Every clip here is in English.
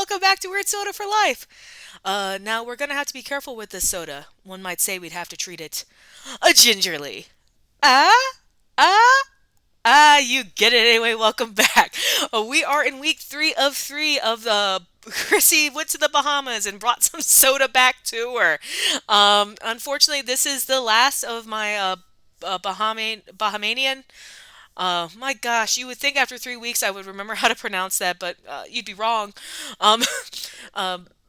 welcome back to Weird Soda for Life. Now we're gonna have to be careful with this soda. One might say we'd have to treat it gingerly. Ah, ah, you get it anyway. Welcome back. We are in week 3 of the Chrissy went to the Bahamas and brought some soda back to her. Unfortunately, this is the last of my Bahamian. My gosh, you would think after 3 weeks I would remember how to pronounce that, but you'd be wrong. Um,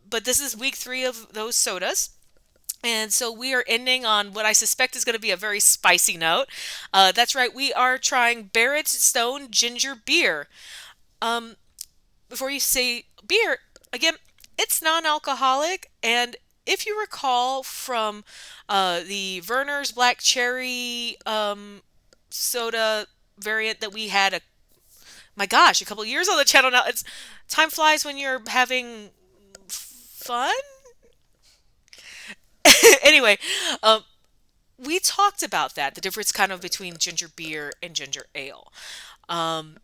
but this is week 3 of those sodas. And so we are ending on what I suspect is going to be a very spicy note. That's right, we are trying Barrett Stone Ginger Beer. Um, Before you say beer, again, it's non-alcoholic, and if you recall from the Vernor's Black Cherry soda variant that we had my gosh, a couple years on the channel now. It's time flies when you're having fun. Anyway, um, we talked about that, the difference kind of between ginger beer and ginger ale. Um,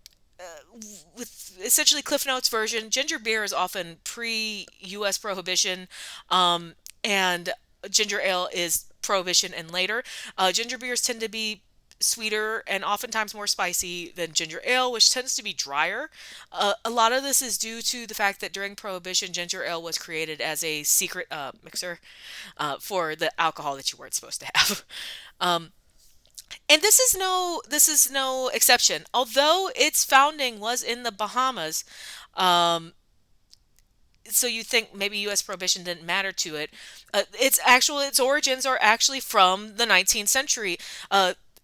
with essentially Cliff Notes version, ginger beer is often pre-U.S. prohibition, and ginger ale is prohibition and later. Ginger beers tend to be sweeter and oftentimes more spicy than ginger ale, which tends to be drier. A lot of this is due to the fact that during Prohibition, ginger ale was created as a secret mixer for the alcohol that you weren't supposed to have. Um, and this is no exception. Although its founding was in the Bahamas, um, so you think maybe U.S. prohibition didn't matter to it. Its origins are actually from the 19th century.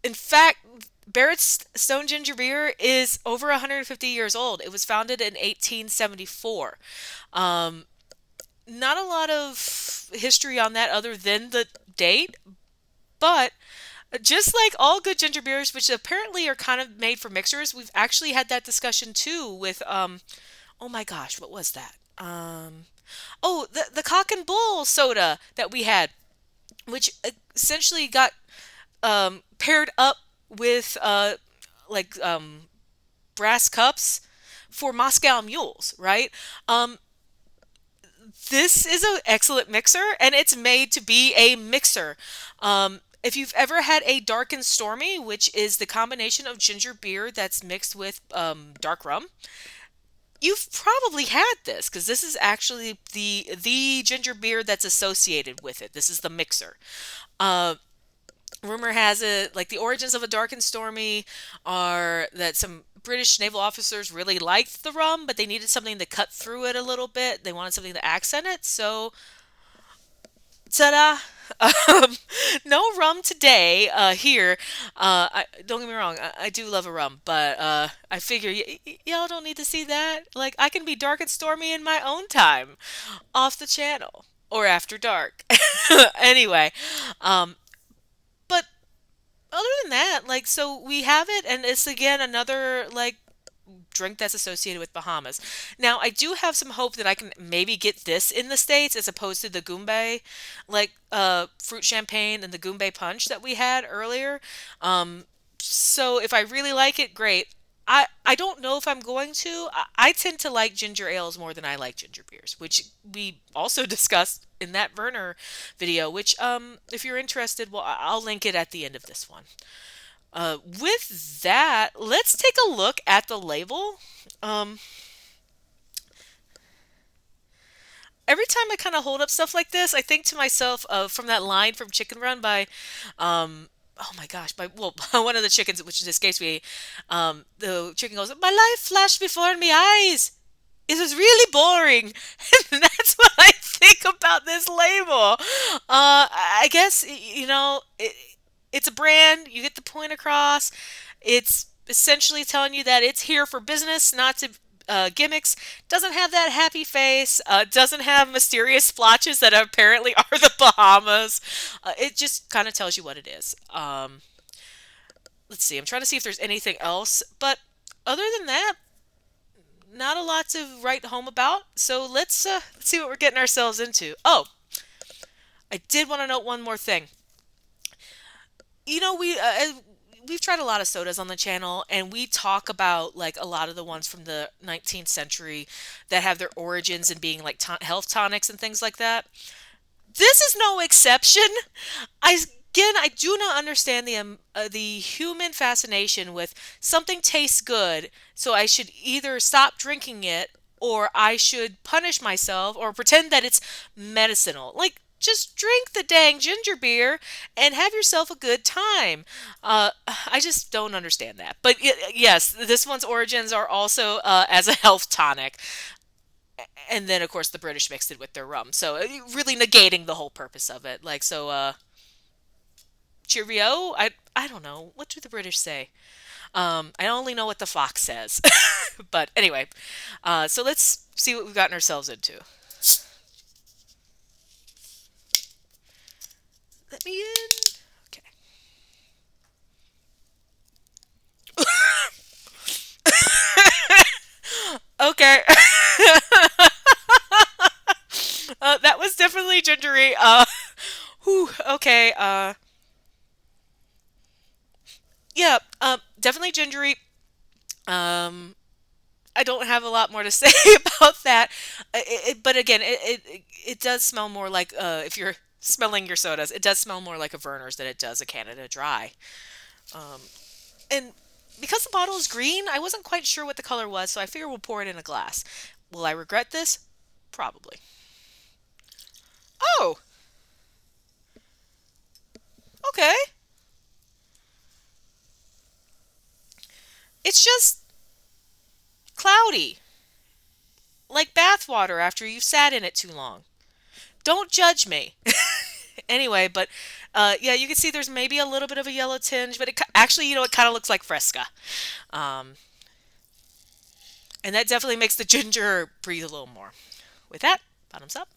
In fact, Barrett's Stone Ginger Beer is over 150 years old. It was founded in 1874. Um, Not a lot of history on that other than the date, but just like all good ginger beers, which apparently are kind of made for mixers, we've actually had that discussion too with oh my gosh, what was that? The Cock and Bull soda that we had, which essentially got paired up with like brass cups for Moscow mules, right? Um, this is an excellent mixer, and it's made to be a mixer. If you've ever had a dark and stormy, which is the combination of ginger beer that's mixed with dark rum, you've probably had this because this is actually the ginger beer that's associated with it. This is the mixer. Uh, Rumor has it, like the origins of a dark and stormy are that some British naval officers really liked the rum, but they needed something to cut through it a little bit. They wanted something to accent it, so ta-da! Um, no rum today here. Don't get me wrong, I do love a rum, but I figure y'all don't need to see that. Like, I can be dark and stormy in my own time, off the channel or after dark. Anyway, um, but other than that, like, so we have it, and it's again another like drink that's associated with Bahamas. Now, I do have some hope that I can maybe get this in the States as opposed to the Goombay, like fruit champagne and the Goombay punch that we had earlier. So if I really like it, great. I don't know if I'm going to. I tend to like ginger ales more than I like ginger beers, which we also discussed in that Vernor video, which if you're interested, well, I'll link it at the end of this one. With that, let's take a look at the label. Um, every time I kind of hold up stuff like this, I think to myself from that line from Chicken Run by, oh my gosh, one of the chickens, which escapes me. The chicken goes, "My life flashed before my eyes. It was really boring," and that's what I think about this label. I guess it's a brand. You get the point across. It's essentially telling you that it's here for business, not to gimmicks. Doesn't have that happy face. Doesn't have mysterious splotches that apparently are the Bahamas. It just kind of tells you what it is. Let's see. I'm trying to see if there's anything else, but other than that, not a lot to write home about. So let's see what we're getting ourselves into. Oh, I did want to note one more thing. You know, we've tried a lot of sodas on the channel, and we talk about like a lot of the ones from the 19th century that have their origins in being like health tonics and things like that. This is no exception. I do not understand the human fascination with something tastes good, so I should either stop drinking it or I should punish myself or pretend that it's medicinal. Like, just drink the dang ginger beer and have yourself a good time. I just don't understand that. But yes, this one's origins are also as a health tonic. And then, of course, the British mixed it with their rum. So, really negating the whole purpose of it. Like, so, cheerio? I don't know. What do the British say? I only know what the fox says. But anyway, so let's see what we've gotten ourselves into. Let me in. Okay. Okay. That was definitely gingery. Whew, okay. Yeah. Definitely gingery. Um, I don't have a lot more to say about that. But again, it does smell more like if you're smelling your sodas, it does smell more like a Verner's than it does a Canada Dry. Um, and because the bottle is green, I wasn't quite sure what the color was, so I figure we'll pour it in a glass. Will I regret this? Probably. Oh, okay. It's just cloudy, like bath water after you've sat in it too long. Don't judge me. Anyway, but yeah, you can see there's maybe a little bit of a yellow tinge, but actually, it kind of looks like Fresca. Um, and that definitely makes the ginger breathe a little more. With that, bottoms up.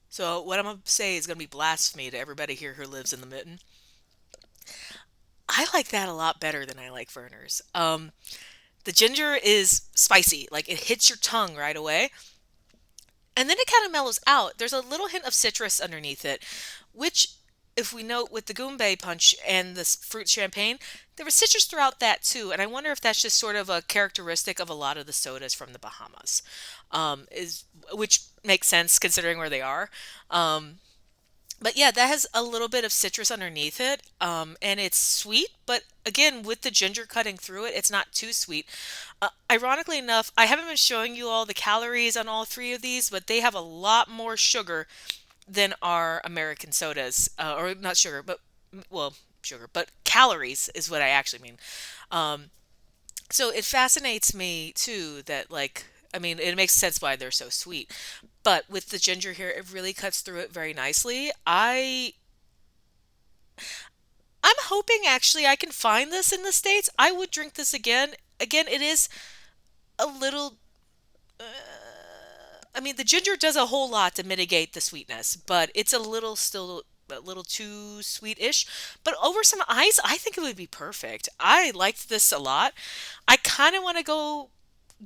So what I'm gonna say is gonna be blasphemy to everybody here who lives in the mitten. I like that a lot better than I like Verner's. The ginger is spicy, like it hits your tongue right away, and then it kind of mellows out. There's a little hint of citrus underneath it, which, if we note with the Goombay punch and the fruit champagne, there was citrus throughout that too. And I wonder if that's just sort of a characteristic of a lot of the sodas from the Bahamas, is which makes sense considering where they are. Um, but yeah, that has a little bit of citrus underneath it, and it's sweet. But again, with the ginger cutting through it, it's not too sweet. Ironically enough, I haven't been showing you all the calories on all three of these, but they have a lot more sugar than our American sodas, or not sugar, but well, sugar, but calories is what I actually mean. Um, so it fascinates me too that like I mean it makes sense why they're so sweet, but with the ginger here, it really cuts through it very nicely. I'm hoping actually I can find this in the States. I would drink this again. Again, it is a little. Uh, I mean, the ginger does a whole lot to mitigate the sweetness, but it's a little still a little too sweet-ish. But over some ice, I think it would be perfect. I liked this a lot. I kind of want to go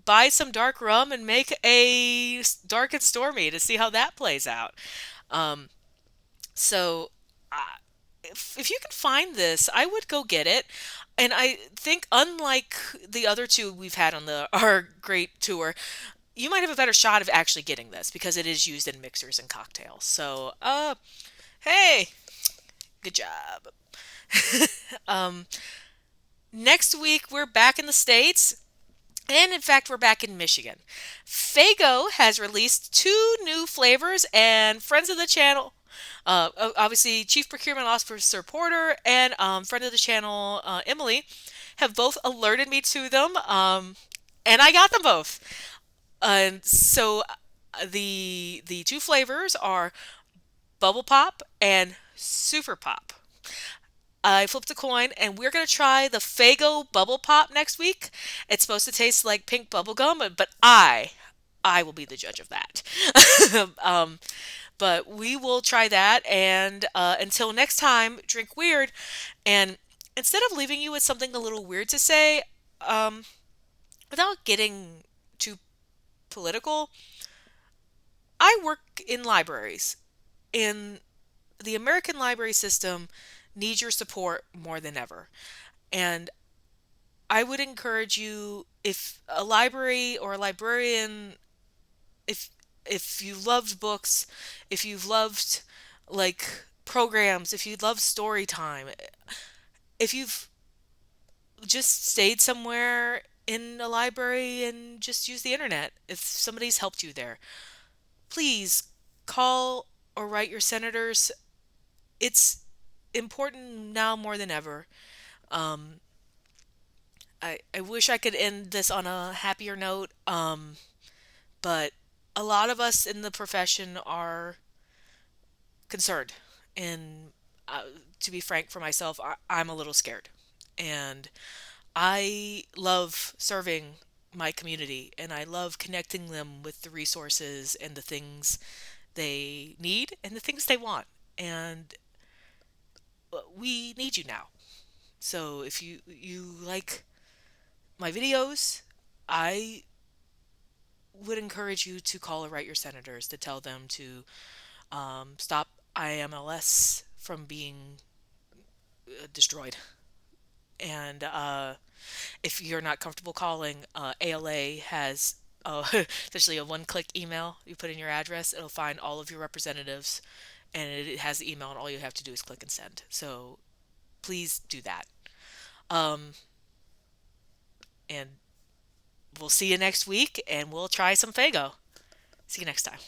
buy some dark rum and make a dark and stormy to see how that plays out. Um, so if you can find this, I would go get it. And I think unlike the other two we've had on the our great tour, you might have a better shot of actually getting this because it is used in mixers and cocktails. So, hey, good job. um, Next week we're back in the States. And in fact, we're back in Michigan. Fago has released two new flavors, and friends of the channel, obviously Chief Procurement Officer Porter and friend of the channel Emily, have both alerted me to them, and I got them both. And so the two flavors are Bubble Pop and Super Pop. I flipped a coin, and we're going to try the Fago Bubble Pop next week. It's supposed to taste like pink bubble gum, but I will be the judge of that. um, But we will try that. And until next time, drink weird. And instead of leaving you with something a little weird to say, um, without getting too political, I work in libraries, and the American library system needs your support more than ever. And I would encourage you, if a library or a librarian, if you loved books, if you've loved like programs, if you love story time, if you've just stayed somewhere in a library and just use the internet, if somebody's helped you there, please call or write your senators. It's important now more than ever. Um, I wish I could end this on a happier note, but a lot of us in the profession are concerned. And uh, to be frank for myself, I'm a little scared. And I love serving my community and I love connecting them with the resources and the things they need and the things they want. And we need you now. So if you like my videos, I would encourage you to call or write your senators to tell them to stop IMLS from being destroyed. And if you're not comfortable calling, ALA has essentially a one-click email. You put in your address, it'll find all of your representatives, and it has the email, and all you have to do is click and send. So please do that. Um, and we'll see you next week, and we'll try some Fago. See you next time.